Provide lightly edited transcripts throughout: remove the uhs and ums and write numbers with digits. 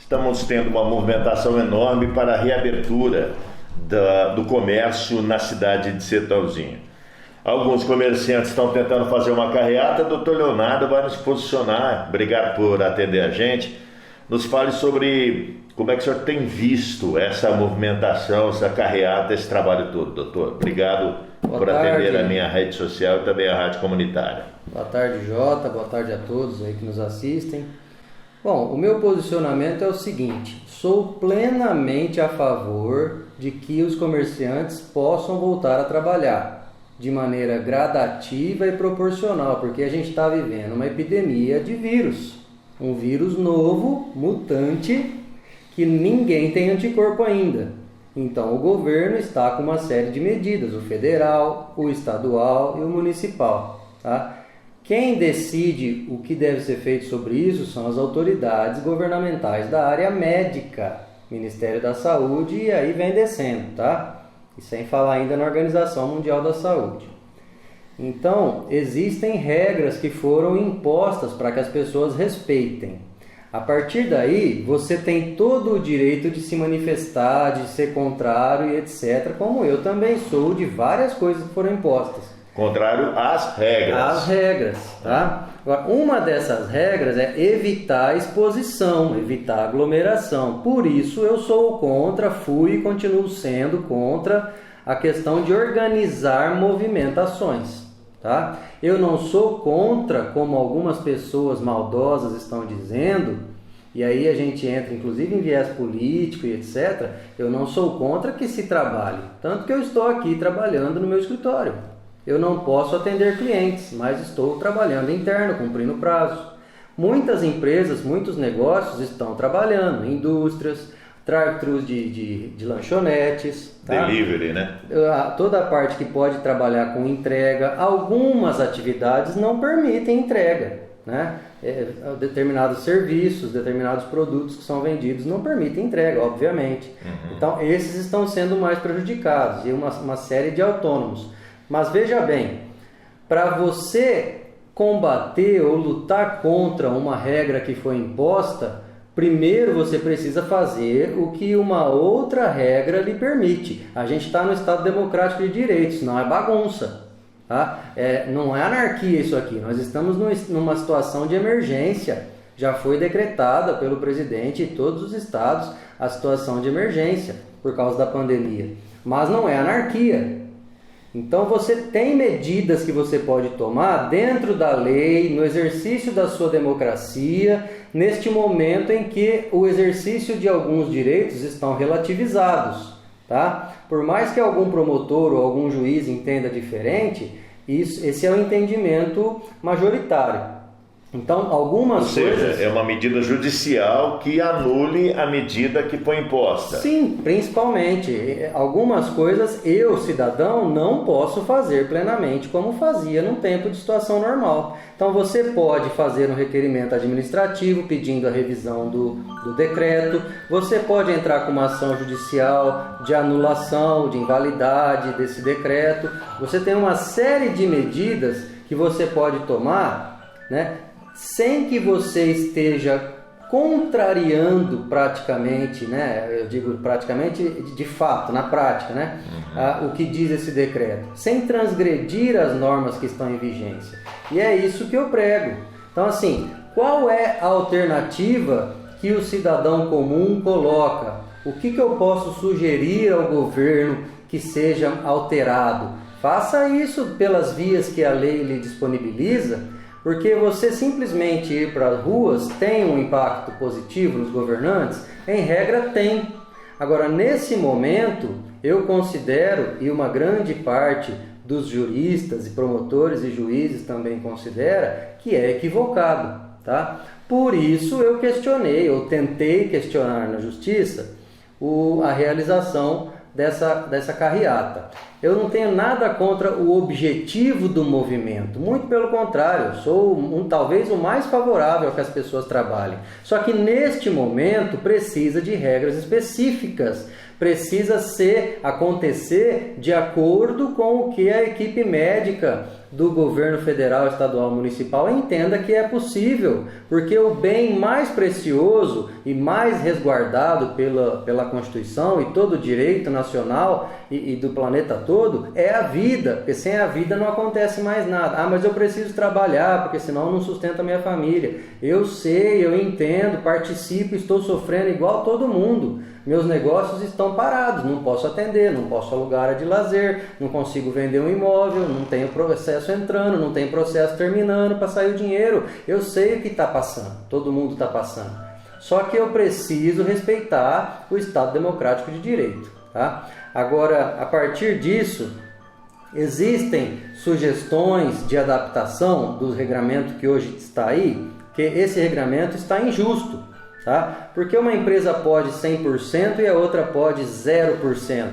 estamos tendo uma movimentação enorme para a reabertura do comércio na cidade de Sertãozinho. Alguns comerciantes estão tentando fazer uma carreata. Doutor Leonardo vai nos posicionar. Obrigado por atender a gente. Nos fale sobre como é que o senhor tem visto essa movimentação, essa carreata, esse trabalho todo, doutor. Obrigado por atender a minha rede social e também a rádio comunitária. Boa tarde, Jota. Boa tarde a todos aí que nos assistem. Bom, o meu posicionamento é o seguinte: sou plenamente a favor de que os comerciantes possam voltar a trabalhar de maneira gradativa e proporcional, porque a gente está vivendo uma epidemia de vírus, um vírus novo, mutante, que ninguém tem anticorpo ainda. Então o governo está com uma série de medidas, o federal, o estadual e o municipal, tá? Quem decide o que deve ser feito sobre isso são as autoridades governamentais da área médica, Ministério da Saúde, e aí vem descendo, tá? E sem falar ainda na Organização Mundial da Saúde. Então, existem regras que foram impostas para que as pessoas respeitem. A partir daí, você tem todo o direito de se manifestar, de ser contrário e etc., como eu também sou de várias coisas que foram impostas. Contrário às regras. As regras, tá? Agora, uma dessas regras é evitar a exposição, evitar a aglomeração. Por isso eu sou contra, fui e continuo sendo contra a questão de organizar movimentações, tá? Eu não sou contra, como algumas pessoas maldosas estão dizendo, e aí a gente entra inclusive em viés político e etc. Eu não sou contra que se trabalhe, tanto que eu estou aqui trabalhando no meu escritório. Eu não posso atender clientes, mas estou trabalhando interno, cumprindo prazo. Muitas empresas, muitos negócios estão trabalhando, indústrias, drive-thrus de lanchonetes. Tá? Delivery, né? Toda a parte que pode trabalhar com entrega. Algumas atividades não permitem entrega, né? Determinados serviços, determinados produtos que são vendidos não permitem entrega, obviamente. Então, esses estão sendo mais prejudicados e uma série de autônomos. Mas veja bem, para você combater ou lutar contra uma regra que foi imposta, primeiro você precisa fazer o que uma outra regra lhe permite. A gente está no Estado Democrático de Direitos, não é bagunça. Tá? Não é anarquia isso aqui, nós estamos numa situação de emergência. Já foi decretada pelo presidente em todos os estados a situação de emergência por causa da pandemia. Mas não é anarquia. Então você tem medidas que você pode tomar dentro da lei, no exercício da sua democracia, neste momento em que o exercício de alguns direitos estão relativizados, tá? Por mais que algum promotor ou algum juiz entenda diferente, esse é o entendimento majoritário. Então, algumas coisas... Ou seja, é uma medida judicial que anule a medida que foi imposta. Sim, principalmente. Algumas coisas eu, cidadão, não posso fazer plenamente como fazia num tempo de situação normal. Então, você pode fazer um requerimento administrativo pedindo a revisão do decreto. Você pode entrar com uma ação judicial de anulação, de invalidade desse decreto. Você tem uma série de medidas que você pode tomar, né? Sem que você esteja contrariando praticamente, né? Eu digo praticamente de fato, na prática, né? O que diz esse decreto, sem transgredir as normas que estão em vigência. E é isso que eu prego. Então, assim, qual é a alternativa que o cidadão comum coloca? O que eu posso sugerir ao governo que seja alterado? Faça isso pelas vias que a lei lhe disponibiliza. Porque você simplesmente ir para as ruas tem um impacto positivo nos governantes? Em regra tem. Agora, nesse momento, eu considero, e uma grande parte dos juristas e promotores e juízes também considera, que é equivocado. Tá? Por isso eu questionei, eu tentei questionar na justiça a realização dessa carreata. Eu não tenho nada contra o objetivo do movimento, muito pelo contrário, eu sou talvez o mais favorável a que as pessoas trabalhem. Só que neste momento precisa de regras específicas, precisa acontecer de acordo com o que a equipe médica do governo federal, estadual, municipal entenda que é possível, porque o bem mais precioso e mais resguardado pela Constituição e todo o direito nacional e do planeta todo é a vida, porque sem a vida não acontece mais nada. Ah, mas eu preciso trabalhar, porque senão eu não sustento a minha família. Eu sei, eu entendo, participo, estou sofrendo igual todo mundo. Meus negócios estão parados, não posso atender, não posso alugar área de lazer, não consigo vender um imóvel, não tenho processo entrando, não tenho processo terminando para sair o dinheiro. Eu sei o que está passando, todo mundo está passando. Só que eu preciso respeitar o Estado Democrático de Direito. Tá? Agora, a partir disso, existem sugestões de adaptação do regramento que hoje está aí, que esse regramento está injusto. Tá? Porque uma empresa pode 100% e a outra pode 0%.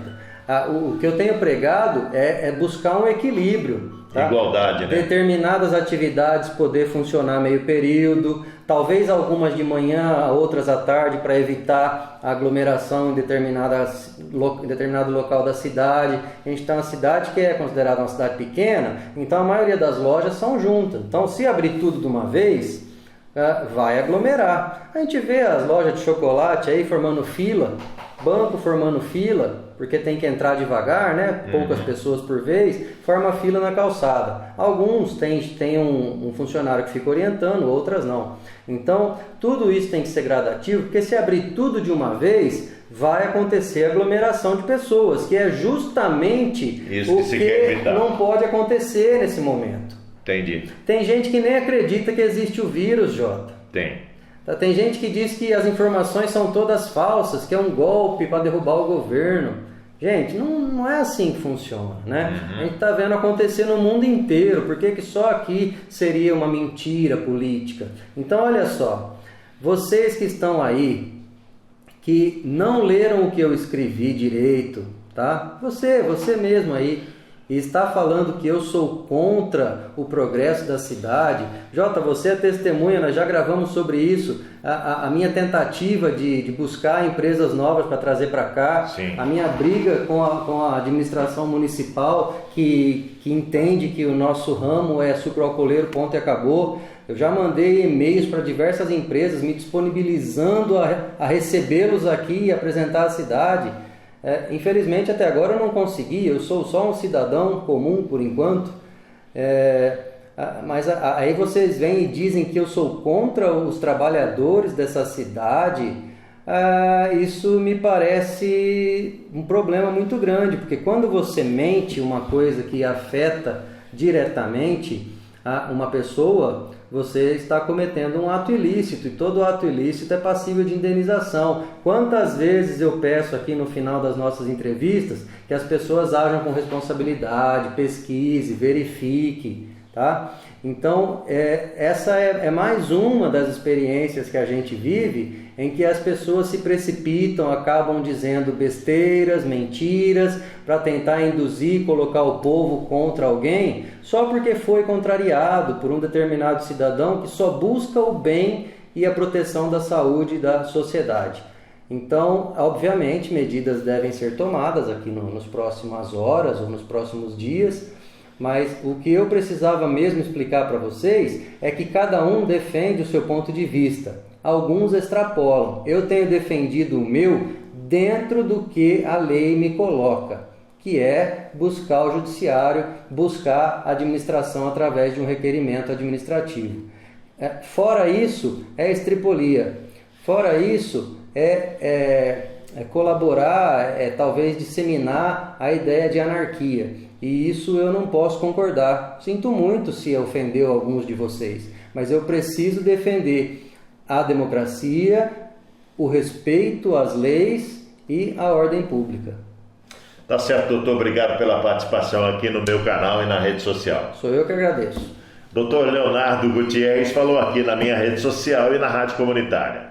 O que eu tenho pregado é buscar um equilíbrio. Tá? Igualdade, né? Determinadas atividades poder funcionar meio período, talvez algumas de manhã, outras à tarde, para evitar aglomeração em determinado local da cidade. A gente está numa cidade que é considerada uma cidade pequena, então a maioria das lojas são juntas. Então, se abrir tudo de uma vez, vai aglomerar. A gente vê as lojas de chocolate aí formando fila, banco formando fila, porque tem que entrar devagar, né? Poucas pessoas por vez, forma fila na calçada. Alguns têm um funcionário que fica orientando, outras não. Então, tudo isso tem que ser gradativo, porque se abrir tudo de uma vez, vai acontecer aglomeração de pessoas, que é justamente isso o que não pode acontecer nesse momento. Entendi. Tem gente que nem acredita que existe o vírus, Jota. Tem. Tem gente que diz que as informações são todas falsas, que é um golpe para derrubar o governo. Gente, não é assim que funciona, né? A gente está vendo acontecer no mundo inteiro. Por que só aqui seria uma mentira política? Então, olha só. Vocês que estão aí, que não leram o que eu escrevi direito, tá? Você mesmo aí, e está falando que eu sou contra o progresso da cidade. Jota, você é testemunha, nós já gravamos sobre isso, a minha tentativa de buscar empresas novas para trazer para cá. Sim. A minha briga com a administração municipal que entende que o nosso ramo é sucroalcooleiro, ponto e acabou. Eu já mandei e-mails para diversas empresas me disponibilizando a recebê-los aqui e apresentar a cidade. Infelizmente até agora eu não consegui, eu sou só um cidadão comum por enquanto, mas aí vocês vêm e dizem que eu sou contra os trabalhadores dessa cidade. Isso me parece um problema muito grande, porque quando você mente uma coisa que afeta diretamente uma pessoa, você está cometendo um ato ilícito, e todo ato ilícito é passível de indenização. Quantas vezes eu peço aqui no final das nossas entrevistas que as pessoas ajam com responsabilidade, pesquise, verifique, tá? Então, essa é mais uma das experiências que a gente vive, em que as pessoas se precipitam, acabam dizendo besteiras, mentiras, para tentar induzir, colocar o povo contra alguém, só porque foi contrariado por um determinado cidadão que só busca o bem e a proteção da saúde da sociedade. Então, obviamente, medidas devem ser tomadas aqui nas próximas horas ou nos próximos dias, mas o que eu precisava mesmo explicar para vocês é que cada um defende o seu ponto de vista. Alguns extrapolam. Eu tenho defendido o meu dentro do que a lei me coloca, que é buscar o judiciário, buscar a administração através de um requerimento administrativo. Fora isso, é estripolia. Fora isso, colaborar, talvez disseminar a ideia de anarquia. E isso eu não posso concordar. Sinto muito se ofendeu alguns de vocês, mas eu preciso defender a democracia, o respeito às leis e à ordem pública. Tá certo, doutor. Obrigado pela participação aqui no meu canal e na rede social. Sou eu que agradeço. Doutor Leonardo Gutierrez falou aqui na minha rede social e na Rádio Comunitária.